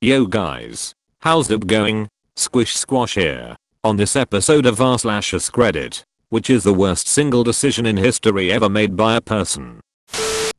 Yo guys, how's it going? Squish Squash here. On this episode of AskReddit, which is the worst single decision in history ever made by a person.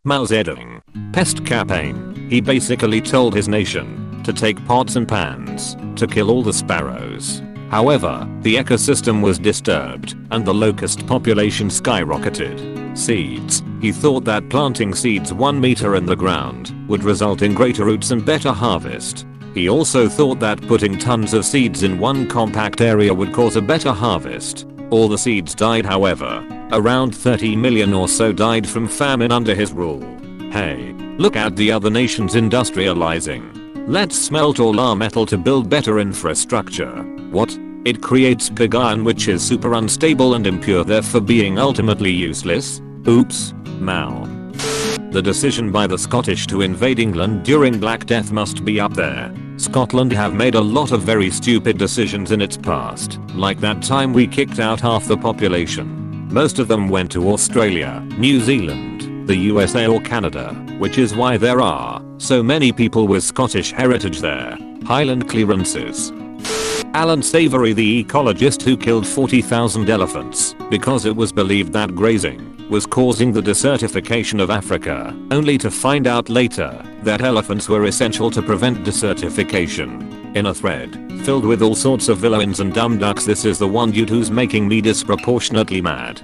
Mao Zedong. Pest campaign. He basically told his nation to take pots and pans to kill all the sparrows. However, the ecosystem was disturbed and the locust population skyrocketed. Seeds. He thought that planting seeds 1 meter in the ground would result in greater roots and better harvest. He also thought that putting tons of seeds in one compact area would cause a better harvest. All the seeds died, however. Around 30 million or so died from famine under his rule. Hey, look at the other nations industrializing. Let's smelt all our metal to build better infrastructure. What? It creates pig iron, which is super unstable and impure, therefore being ultimately useless? Oops, Mao. The decision by the Scottish to invade England during Black Death must be up there. Scotland have made a lot of very stupid decisions in its past, like that time we kicked out half the population. Most of them went to Australia, New Zealand, the USA or Canada, which is why there are so many people with Scottish heritage there. Highland clearances. Alan Savory, the ecologist who killed 40,000 elephants because it was believed that grazing was causing the desertification of Africa, only to find out later that elephants were essential to prevent desertification. In a thread filled with all sorts of villains and dumb ducks, this is the one dude who's making me disproportionately mad.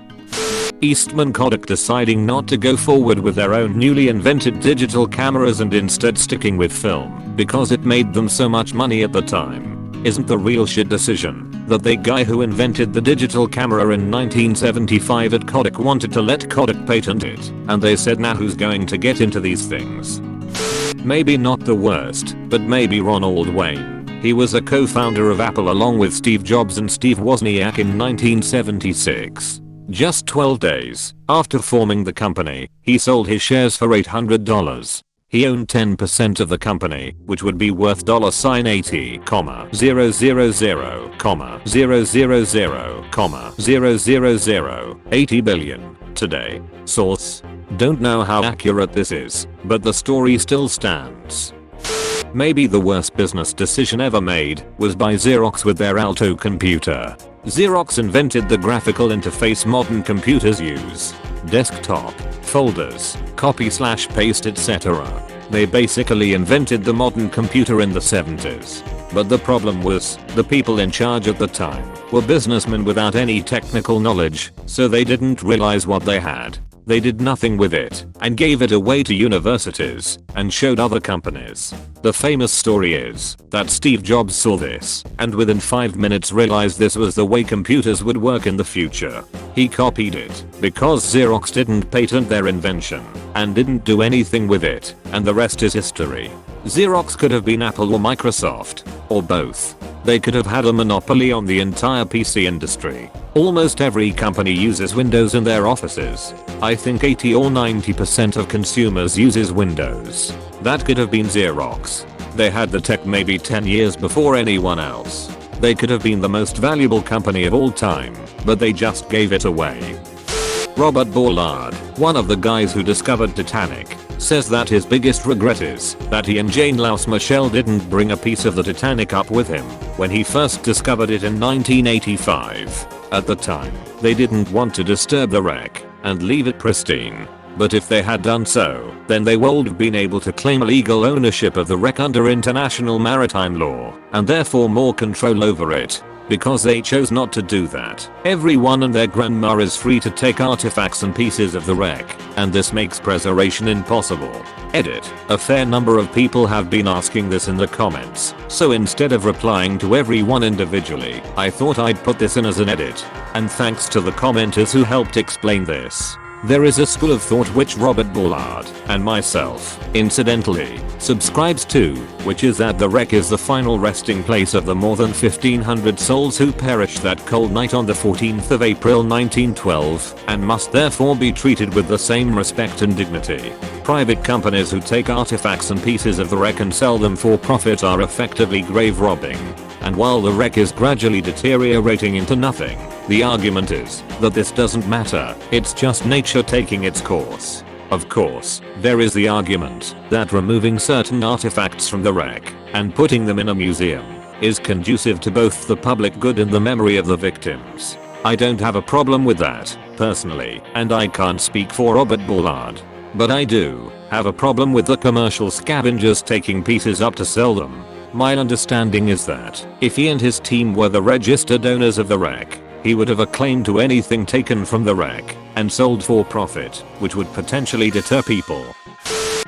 Eastman Kodak deciding not to go forward with their own newly invented digital cameras and instead sticking with film because it made them so much money at the time. Isn't the real shit decision that the guy who invented the digital camera in 1975 at Kodak wanted to let Kodak patent it, and they said, now who's going to get into these things? Maybe not the worst, but maybe Ronald Wayne. He was a co-founder of Apple along with Steve Jobs and Steve Wozniak in 1976. Just 12 days after forming the company, he sold his shares for $800. He owned 10% of the company, which would be worth $80,000,000,000,000,000,000,000,80 billion today. Source: don't know how accurate this is, but the story still stands. Maybe the worst business decision ever made was by Xerox with their Alto computer. Xerox invented the graphical interface modern computers use. Desktop, folders, copy/paste, etc. They basically invented the modern computer in the 70s. But the problem was, the people in charge at the time were businessmen without any technical knowledge, so they didn't realize what they had. They did nothing with it and gave it away to universities and showed other companies. The famous story is that Steve Jobs saw this and within 5 minutes realized this was the way computers would work in the future. He copied it because Xerox didn't patent their invention and didn't do anything with it, and the rest is history. Xerox could have been Apple or Microsoft, or both. They could have had a monopoly on the entire PC industry. Almost every company uses Windows in their offices. I think 80 or 90% of consumers uses Windows. That could have been Xerox. They had the tech maybe 10 years before anyone else. They could have been the most valuable company of all time, but they just gave it away. Robert Ballard, one of the guys who discovered Titanic, says that his biggest regret is that he and Jane Laus Michelle didn't bring a piece of the Titanic up with him when he first discovered it in 1985. At the time, they didn't want to disturb the wreck and leave it pristine. But if they had done so, then they would have been able to claim legal ownership of the wreck under international maritime law, and therefore more control over it. Because they chose not to do that, everyone and their grandma is free to take artifacts and pieces of the wreck, and this makes preservation impossible. Edit. A fair number of people have been asking this in the comments, so instead of replying to everyone individually, I thought I'd put this in as an edit. And thanks to the commenters who helped explain this. There is a school of thought which Robert Ballard and myself, incidentally, subscribes to, which is that the wreck is the final resting place of the more than 1,500 souls who perished that cold night on the 14th of April 1912, and must therefore be treated with the same respect and dignity. Private companies who take artifacts and pieces of the wreck and sell them for profit are effectively grave robbing. And while the wreck is gradually deteriorating into nothing, the argument is that this doesn't matter, it's just nature taking its course. Of course, there is the argument that removing certain artifacts from the wreck and putting them in a museum is conducive to both the public good and the memory of the victims. I don't have a problem with that, personally, and I can't speak for Robert Bullard. But I do have a problem with the commercial scavengers taking pieces up to sell them. My understanding is that if he and his team were the registered owners of the wreck, he would have a claim to anything taken from the wreck and sold for profit, which would potentially deter people.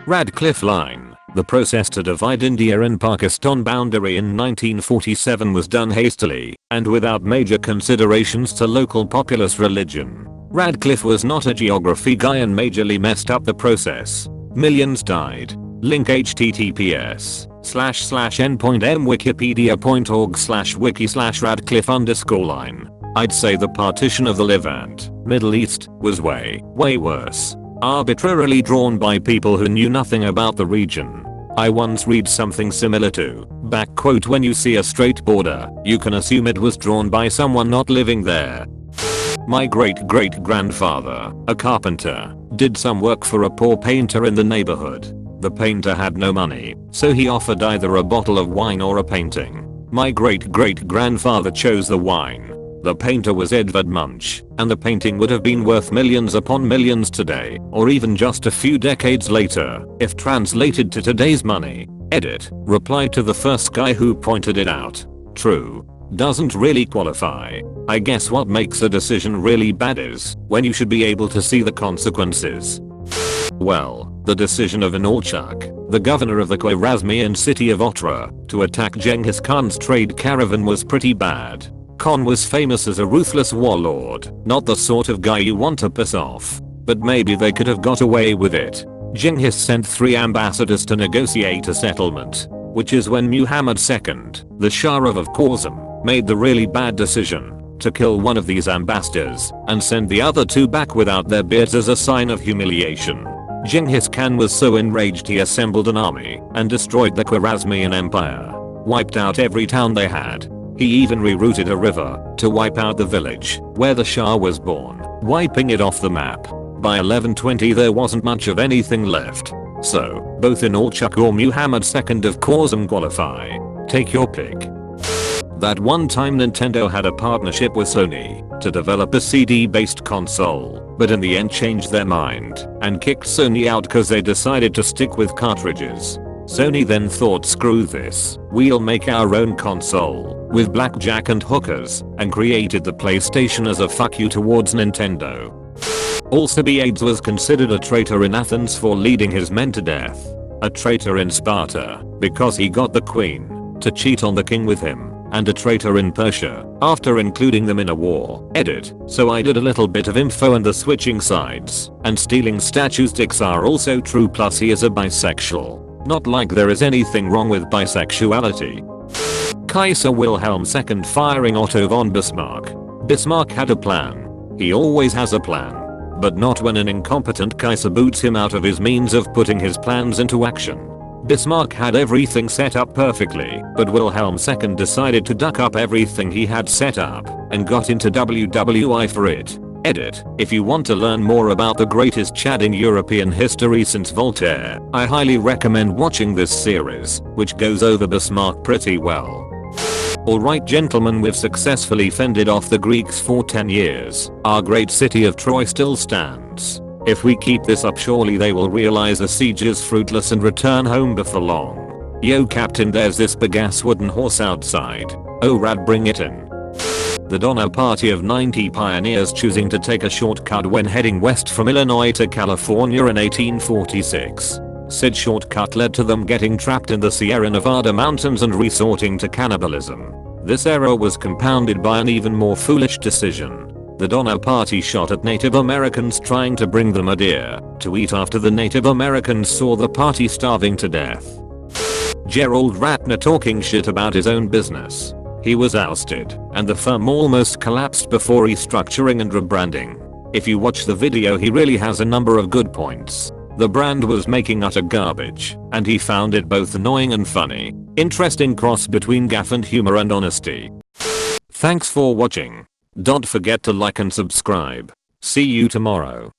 Radcliffe Line. The process to divide India and Pakistan boundary in 1947 was done hastily and without major considerations to local populace religion. Radcliffe was not a geography guy and majorly messed up the process. Millions died. Link https://n.m wikipedia.org/wiki/radcliffe_line. I'd say the partition of the Levant, Middle East, was way worse. Arbitrarily drawn by people who knew nothing about the region. I once read something similar to, when you see a straight border, you can assume it was drawn by someone not living there. My great-great-grandfather, a carpenter, did some work for a poor painter in the neighborhood. The painter had no money, so he offered either a bottle of wine or a painting. My great-great-grandfather chose the wine. The painter was Edvard Munch, and the painting would have been worth millions upon millions today, or even just a few decades later, if translated to today's money. Edit, replied to the first guy who pointed it out. True. Doesn't really qualify. I guess what makes a decision really bad is when you should be able to see the consequences. Well, the decision of Inalchuk, the governor of the Khwarezmian city of Otra, to attack Genghis Khan's trade caravan was pretty bad. Khan was famous as a ruthless warlord, not the sort of guy you want to piss off. But maybe they could have got away with it. Genghis sent 3 ambassadors to negotiate a settlement, which is when Muhammad II, the Shah of Khwarezm, made the really bad decision to kill one of these ambassadors and send the other 2 back without their beards as a sign of humiliation. Genghis Khan was so enraged he assembled an army and destroyed the Khwarezmian Empire, wiped out every town they had. He even rerouted a river to wipe out the village where the Shah was born, wiping it off the map. By 1120 there wasn't much of anything left. So, both Inalchuk or Muhammad II of Khwarezm qualify. Take your pick. That one time Nintendo had a partnership with Sony to develop a CD-based console, but in the end changed their mind and kicked Sony out cause they decided to stick with cartridges. Sony then thought, screw this, we'll make our own console with blackjack and hookers, and created the PlayStation as a fuck you towards Nintendo. Alcibiades was considered a traitor in Athens for leading his men to death. A traitor in Sparta because he got the queen to cheat on the king with him, and a traitor in Persia after including them in a war. Edit, so I did a little bit of info and the switching sides and stealing statistics are also true, plus he is a bisexual. Not like there is anything wrong with bisexuality. Kaiser Wilhelm II firing Otto von Bismarck. Bismarck had a plan. He always has a plan. But not when an incompetent Kaiser boots him out of his means of putting his plans into action. Bismarck had everything set up perfectly, but Wilhelm II decided to duck up everything he had set up and got into WWI for it. Edit, if you want to learn more about the greatest Chad in European history since Voltaire, I highly recommend watching this series, which goes over Bismarck pretty well. Alright gentlemen, we've successfully fended off the Greeks for 10 years. Our great city of Troy still stands. If we keep this up, surely they will realize the siege is fruitless and return home before long. Yo captain, there's this big ass wooden horse outside. Oh rad, bring it in. The Donner Party of 90 pioneers choosing to take a shortcut when heading west from Illinois to California in 1846. Said shortcut led to them getting trapped in the Sierra Nevada mountains and resorting to cannibalism. This error was compounded by an even more foolish decision. The Donner Party shot at Native Americans trying to bring them a deer to eat after the Native Americans saw the party starving to death. Gerald Ratner talking shit about his own business. He was ousted, and the firm almost collapsed before restructuring and rebranding. If you watch the video, he really has a number of good points. The brand was making utter garbage, and he found it both annoying and funny. Interesting cross between gaffe and humor and honesty. Thanks for watching. Don't forget to like and subscribe. See you tomorrow.